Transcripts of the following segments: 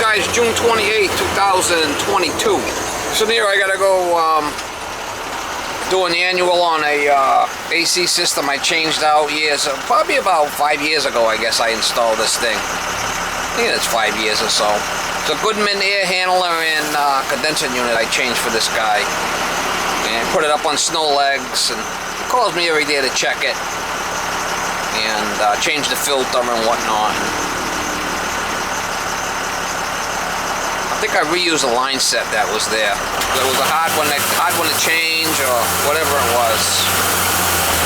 guys, June 28, 2022. So here I gotta go do an annual on a AC system I changed out probably about 5 years ago, I guess I installed this thing. I think it's 5 years or so. It's a Goodman air handler and condenser unit I changed for this guy. And put it up on snow legs, and he calls me every day to check it. And change the filter and whatnot. I think I reused the line set that was there. It was a hard one to change or whatever it was.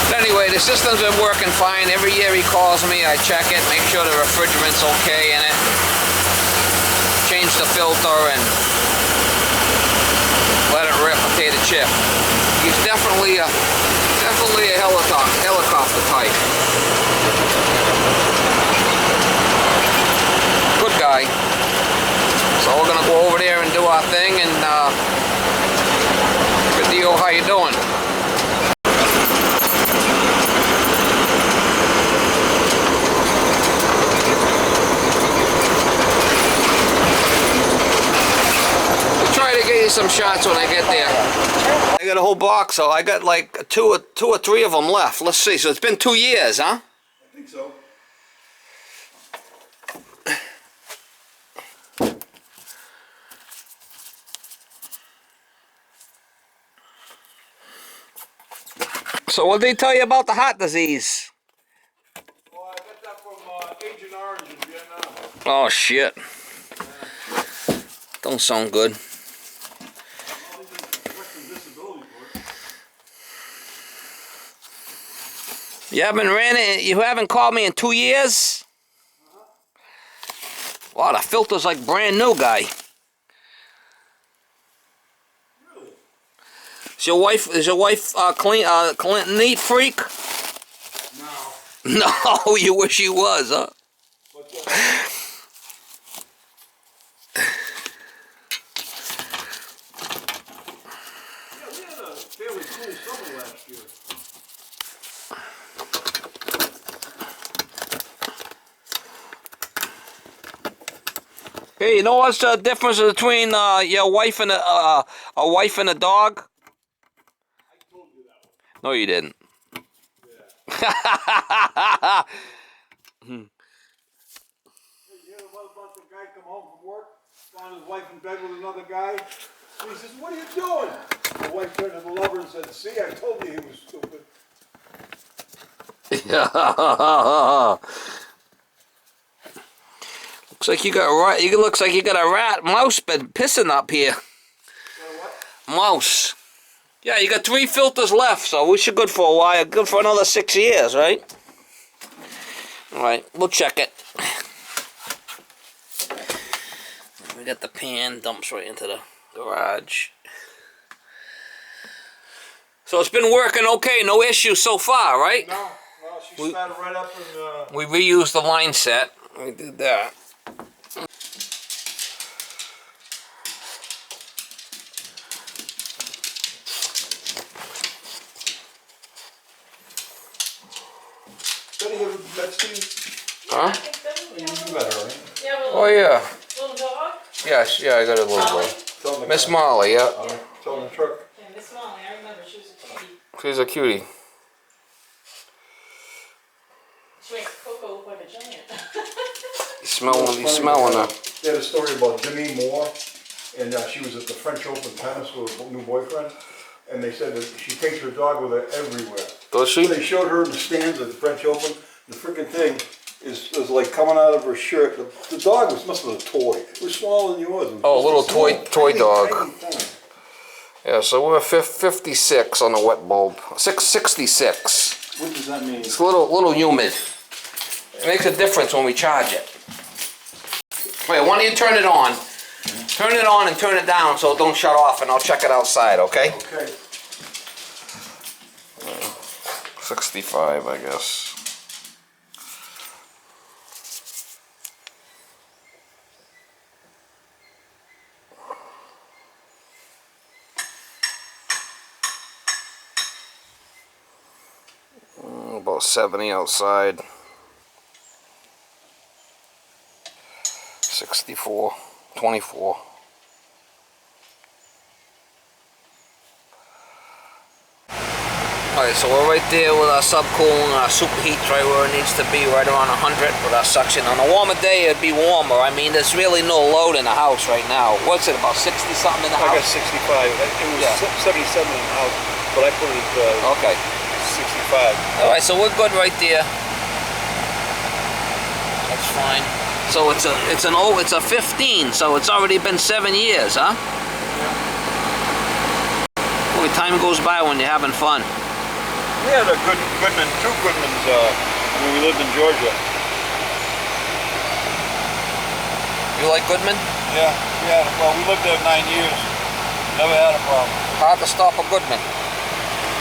But anyway, the system's been working fine. Every year he calls me, I check it, make sure the refrigerant's okay in it. Change the filter and let it rip and pay the chip. He's definitely a helicopter type. Good guy. So we're gonna go over there and do our thing, and good deal. How you doing? We'll try to get you some shots when I get there. I got a whole box, so I got like two or three of them left. Let's see. So it's been 2 years, huh? I think so. So what did they tell you about the heart disease? Well, I got that from Agent Orange in Vietnam. Oh shit. Don't sound good. You haven't called me in 2 years? Wow, the filter's like brand new, guy. Is your wife clean, neat freak? No. No, you wish she was, huh? Yeah, we had a fairly cool summer last year. Hey, you know what's the difference between your wife and a wife and a dog? No, you didn't. Yeah. You hear about the guy come home from work, found his wife in bed with another guy? And he says, "What are you doing?" The wife turned to the lover and said, "See, I told you he was stupid." Looks like you got a mouse been pissing up here. What? Mouse. Yeah, you got 3 filters left, so we should good for a while. Good for another 6 years, right? Alright, we'll check it. We got the pan, dumps right into the garage. So it's been working okay, no issues so far, right? No, she started right up and... We reused the line set. We did that. Huh? Oh yeah. Little dog? Yes, yeah, I got a little boy. Miss Molly, yeah. Tell the truck. Yeah, Miss Molly, I remember she was a cutie. She's a cutie. She makes Coco look like a giant. He's smelling her. They had a story about Demi Moore, and she was at the French Open tennis with her new boyfriend, and they said that she takes her dog with her everywhere. Does she? They showed her in the stands at the French Open. The freaking thing is like coming out of her shirt. The dog must have been a toy. It was smaller than yours. Oh, a little toy dog. Tiny thing. Yeah, so we're 56 on the wet bulb. 666. What does that mean? It's a little humid. It makes a difference when we charge it. Wait, why don't you turn it on? Turn it on and turn it down so it don't shut off, and I'll check it outside, okay? Okay. 65, I guess. About 70 outside. 64. 24. Alright, so we're right there with our subcooling, our superheat's right where it needs to be, right around 100 with our suction. On a warmer day, it'd be warmer. I mean, there's really no load in the house right now. What's it, about 60 something in the I got house? 65. It was 77 in the house, but I put it at Okay. 65. Alright, so we're good right there. That's fine. So it's a 15, so it's already been 7 years, huh? Boy, time goes by when you're having fun. We had a Goodman, 2 Goodmans when we lived in Georgia. You like Goodman? Yeah, well, we lived there 9 years. Never had a problem. Hard to stop a Goodman.